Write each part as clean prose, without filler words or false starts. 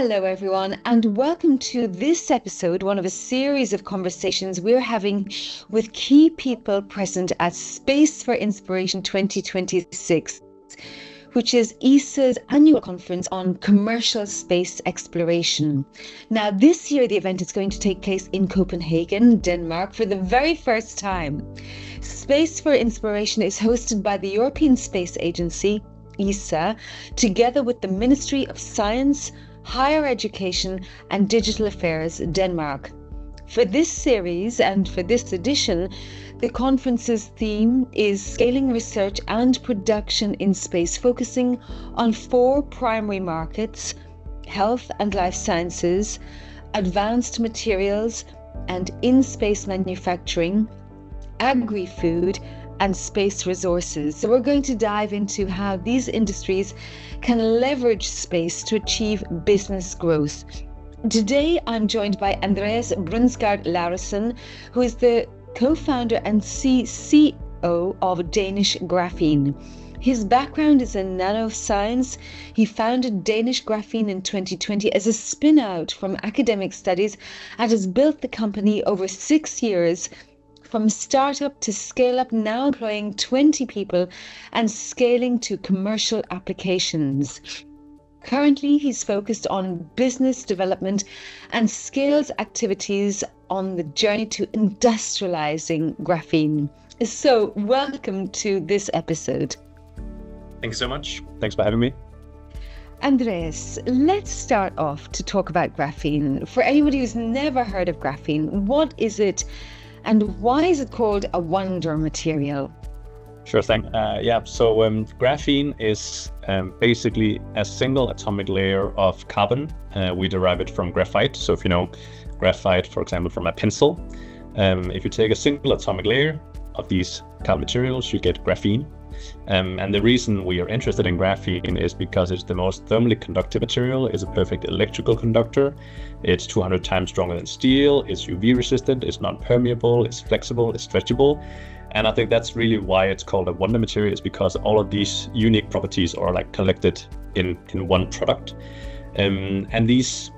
Hello everyone, and welcome to this episode, one of a series of conversations we're having with key people present at Space for Inspiration 2026, which is ESA's annual conference on commercial space exploration. Now, this year the event is going to take place in Copenhagen, Denmark, for the very first time. Space for Inspiration is hosted by the European Space Agency, ESA, together with the Ministry of Science, Higher Education and Digital Affairs, Denmark. For this series and for this edition, the conference's theme is Scaling Research and Production in Space, focusing on 4 primary markets: health and life sciences, advanced materials and in-space manufacturing, agri-food, and space resources. So we're going to dive into how these industries can leverage space to achieve business growth. Today, I'm joined by Andreas Brunsgaard Laursen, who is the co-founder and CCO of Danish Graphene. His background is in nanoscience. He founded Danish Graphene in 2020 as a spin-out from academic studies and has built the company over 6 years, from startup to scale up, now employing 20 people and scaling to commercial applications. Currently, he's focused on business development and scales activities on the journey to industrializing graphene. So, welcome to this episode. Thanks so much. Thanks for having me. Andreas, let's start off to talk about graphene. For anybody who's never heard of graphene, what is it? And why is it called a wonder material? Sure thing. Graphene is basically a single atomic layer of carbon. We derive it from graphite. So if you know graphite, for example, from a pencil, if you take a single atomic layer of these carbon materials, you get graphene. And the reason we are interested in graphene is because it's the most thermally conductive material. It's a perfect electrical conductor. It's 200 times stronger than steel. It's UV resistant. It's non-permeable. It's flexible. It's stretchable. And I think that's really why it's called a wonder material, is because all of these unique properties are like collected in one product. And these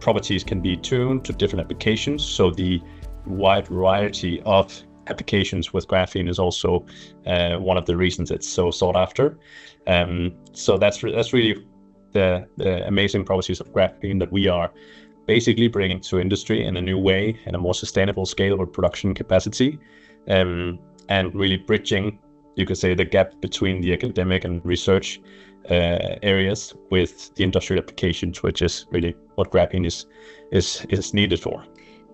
properties can be tuned to different applications. So the wide variety of applications with graphene is also one of the reasons it's so sought after. So that's really the amazing properties of graphene that we are basically bringing to industry in a new way, in a more sustainable, scalable production capacity, and really bridging, you could say, the gap between the academic and research areas with the industrial applications, which is really what graphene is needed for.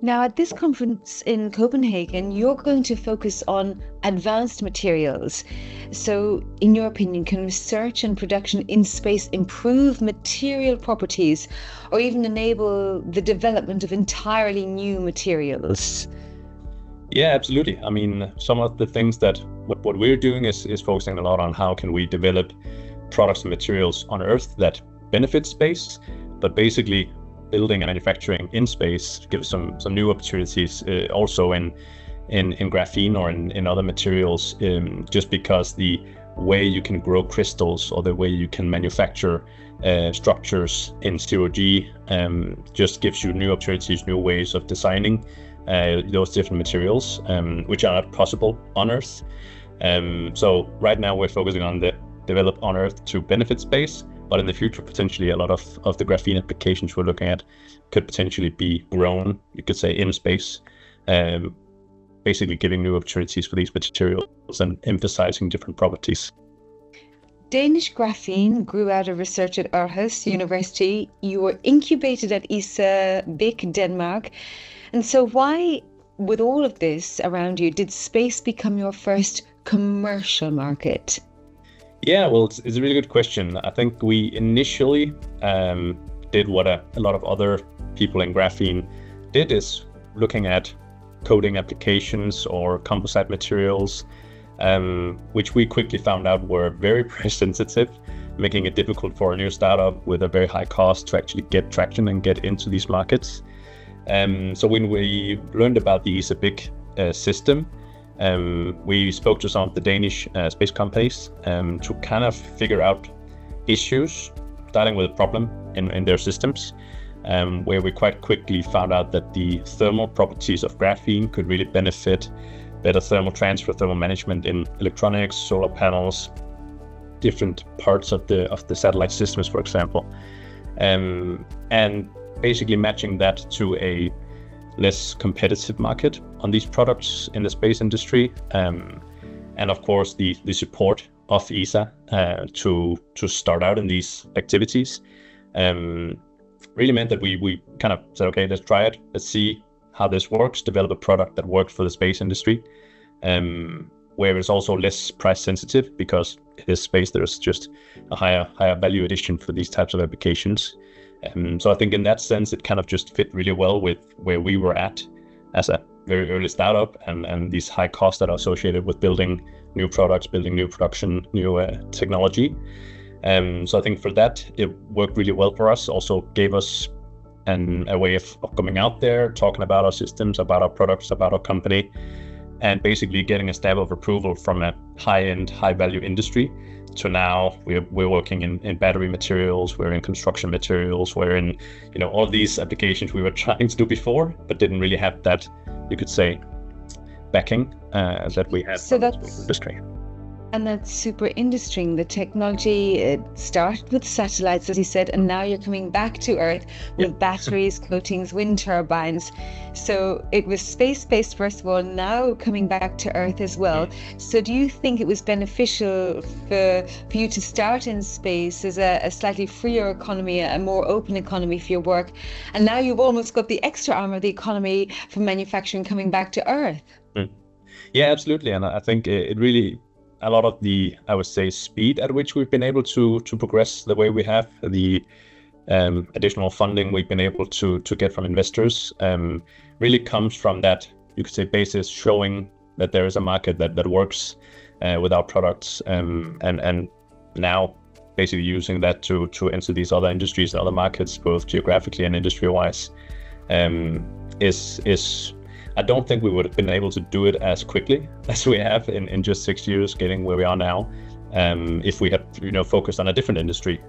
Now, at this conference in Copenhagen, you're going to focus on advanced materials. So, in your opinion, can research and production in space improve material properties or even enable the development of entirely new materials? Yeah, absolutely. I mean, some of the things that what we're doing is focusing a lot on how can we develop products and materials on Earth that benefit space, but basically building and manufacturing in space gives some new opportunities also in graphene or in other materials, just because the way you can grow crystals or the way you can manufacture structures in zero G just gives you new opportunities, new ways of designing those different materials, which are not possible on Earth. So right now we're focusing on the develop on Earth to benefit space, but in the future, potentially a lot of the graphene applications we're looking at could potentially be grown, you could say, in space, basically giving new opportunities for these materials and emphasizing different properties. Danish Graphene grew out of research at Aarhus University. You were incubated at ESA BIC, Denmark. And so why, with all of this around you, did space become your first commercial market? Yeah, well, it's a really good question. I think we initially did what a lot of other people in graphene did, is looking at coding applications or composite materials, which we quickly found out were very price sensitive, making it difficult for a new startup with a very high cost to actually get traction and get into these markets. So when we learned about the ESA BIC system, we spoke to some of the Danish space companies to kind of figure out issues starting with a problem in their systems, where we quite quickly found out that the thermal properties of graphene could really benefit better thermal transfer, thermal management in electronics, solar panels, different parts of the satellite systems, for example, and basically matching that to a less competitive market on these products in the space industry, and of course the support of ESA to start out in these activities really meant that we kind of said, okay, let's try it, let's see how this works, develop a product that works for the space industry, where it's also less price sensitive, because in this space there's just a higher value addition for these types of applications. So I think in that sense it kind of just fit really well with where we were at as a very early startup, and these high costs that are associated with building new products, building new production, new technology. So I think for that it worked really well for us. Also gave us a way of coming out there, talking about our systems, about our products, about our company, and basically getting a stamp of approval from a high-end, high-value industry to now we're working in battery materials, we're in construction materials, we're in all these applications we were trying to do before, but didn't really have that, you could say, backing that we had from the industry. And that's super interesting. The technology, it started with satellites, as you said, and now you're coming back to Earth with batteries, coatings, wind turbines. So it was space-based first of all, now coming back to Earth as well. So do you think it was beneficial for you to start in space as a slightly freer economy, a more open economy for your work, and now you've almost got the extra arm of the economy for manufacturing coming back to Earth? Yeah, absolutely. And I think it really, a lot of the, I would say, speed at which we've been able to progress the way we have, the additional funding we've been able to get from investors, really comes from that, you could say, basis showing that there is a market that works with our products, and now basically using that to enter these other industries, other markets, both geographically and industry-wise, is I don't think we would have been able to do it as quickly as we have in just 6 years, getting where we are now, if we had focused on a different industry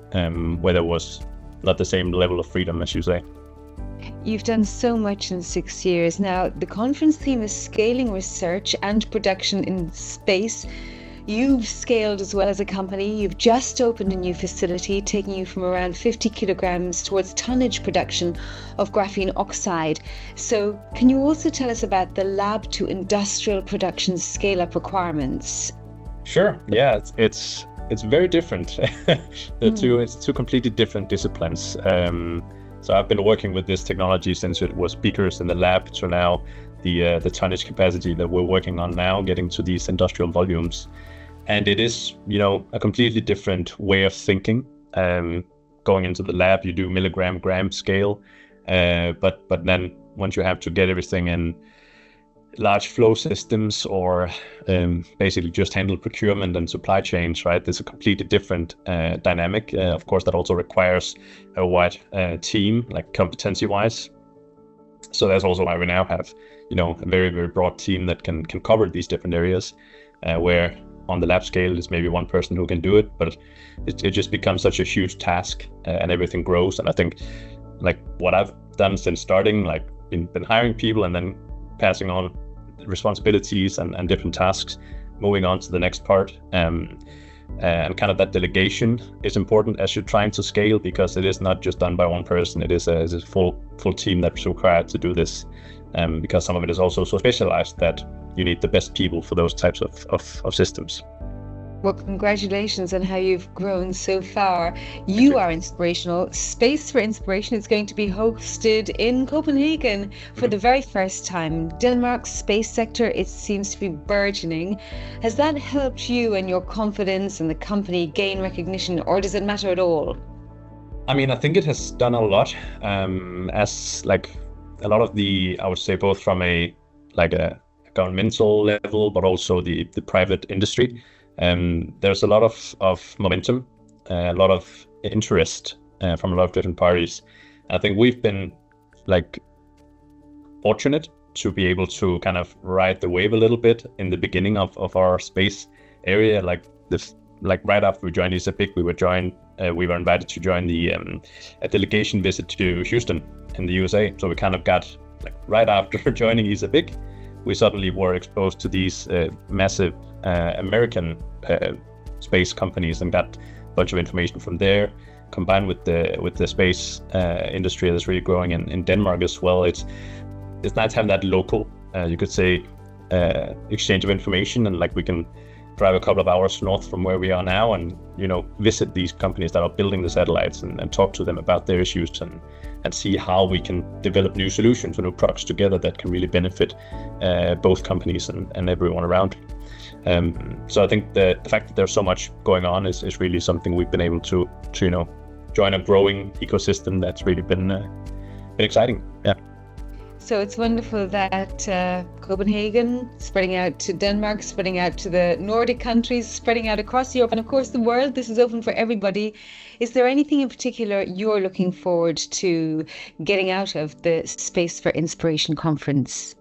where there was not the same level of freedom, as you say. You've done so much in 6 years. Now, the conference theme is scaling research and production in space. You've scaled as well as a company. You've just opened a new facility, taking you from around 50 kilograms towards tonnage production of graphene oxide. So can you also tell us about the lab to industrial production scale-up requirements? Sure. Yeah, it's very different. It's two completely different disciplines. So I've been working with this technology since it was beakers in the lab to now the tonnage capacity that we're working on now, getting to these industrial volumes. And it is, a completely different way of thinking. Going into the lab, you do milligram, gram scale, but then once you have to get everything in large flow systems or basically just handle procurement and supply chains, right? There's a completely different dynamic. Of course, that also requires a wide team, like competency-wise. So that's also why we now have, a very, very broad team that can cover these different areas, where on the lab scale, it's maybe one person who can do it, but it just becomes such a huge task, and everything grows. And I think, like, what I've done since starting, like, been hiring people and then passing on responsibilities and different tasks, moving on to the next part, and kind of that delegation is important as you're trying to scale, because it is not just done by one person. It is a full team that's required to do this, because some of it is also so specialized that you need the best people for those types of systems. Well, congratulations on how you've grown so far. You are inspirational. Space for Inspiration is going to be hosted in Copenhagen for the very first time. Denmark's space sector, it seems to be burgeoning. Has that helped you and your confidence and the company gain recognition, or does it matter at all? I mean, I think it has done a lot, as like a lot of the, I would say, both from a governmental level, but also the private industry. There's a lot of momentum, a lot of interest from a lot of different parties. I think we've been fortunate to be able to kind of ride the wave a little bit in the beginning of our space area. Right after we joined Lisa Burke, we were joined we were invited to join a delegation visit to Houston in the USA. So we kind of got, like, right after joining ESA BIC, we suddenly were exposed to these massive American space companies and got a bunch of information from there, combined with the space industry that's really growing in Denmark as well. It's nice to have that local, you could say, exchange of information, and like we can drive a couple of hours north from where we are now and, you know, visit these companies that are building the satellites and talk to them about their issues and see how we can develop new solutions or new products together that can really benefit both companies and everyone around. So I think the fact that there's so much going on is really something we've been able to you know, join a growing ecosystem that's really been exciting. Yeah. So it's wonderful that Copenhagen, spreading out to Denmark, spreading out to the Nordic countries, spreading out across Europe, and of course the world. This is open for everybody. Is there anything in particular you're looking forward to getting out of the Space for Inspiration conference?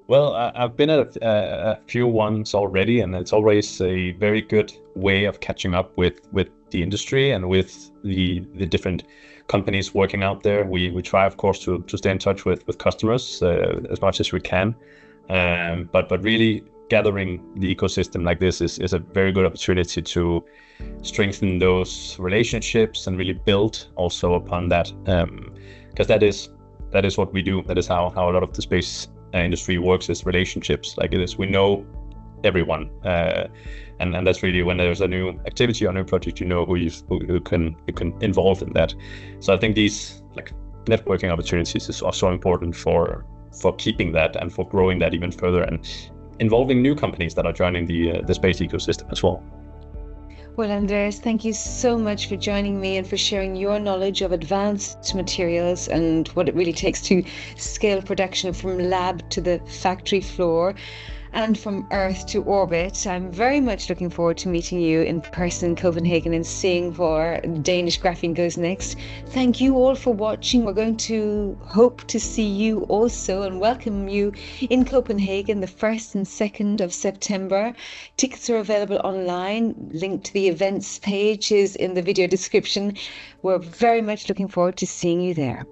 Well, I've been at a few ones already, and it's always a very good way of catching up with the industry and with the different companies working out there. We try, of course, to stay in touch with customers as much as we can. But really gathering the ecosystem like this is a very good opportunity to strengthen those relationships and really build also upon that. Because that is what we do. That is how a lot of the space industry works, is relationships. Like it is, we know everyone. And that's really when there's a new activity or new project, you know who can involve in that. So I think these, like, networking opportunities are so important for keeping that and for growing that even further and involving new companies that are joining the space ecosystem as well. Well, Andreas, thank you so much for joining me and for sharing your knowledge of advanced materials and what it really takes to scale production from lab to the factory floor and from Earth to orbit. I'm very much looking forward to meeting you in person in Copenhagen and seeing where Danish Graphene goes next. Thank you all for watching. We're going to hope to see you also and welcome you in Copenhagen the 1st and 2nd of September. Tickets are available online. Link to the events page is in the video description. We're very much looking forward to seeing you there.